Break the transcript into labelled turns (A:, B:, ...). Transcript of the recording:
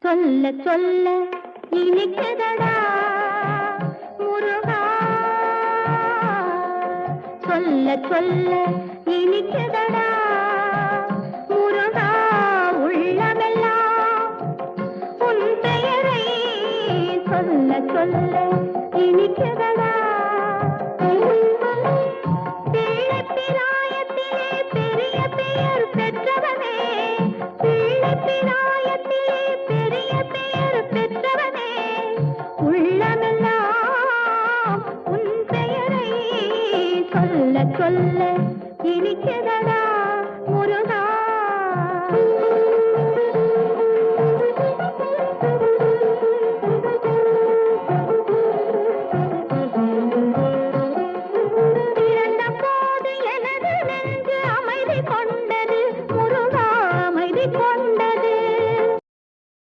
A: சொல்ல சொல்ல இனிக்குதடா முருகா, சொல்ல சொல்ல இனிக்குதடா முருகா, உள்ளமெல்லாம் உன் பெயரை சொல்ல சொல்ல இனிக்குதடா. பிள்ளைப்பிராயத்திலே பெரிய பெயர் பெற்றவனே, பிள்ளைப்பிராயத்திலே பெரிய பெயர் பெற்றவனே, உள்ளமெல்லாம் உன் பெயரை சொல்ல சொல்ல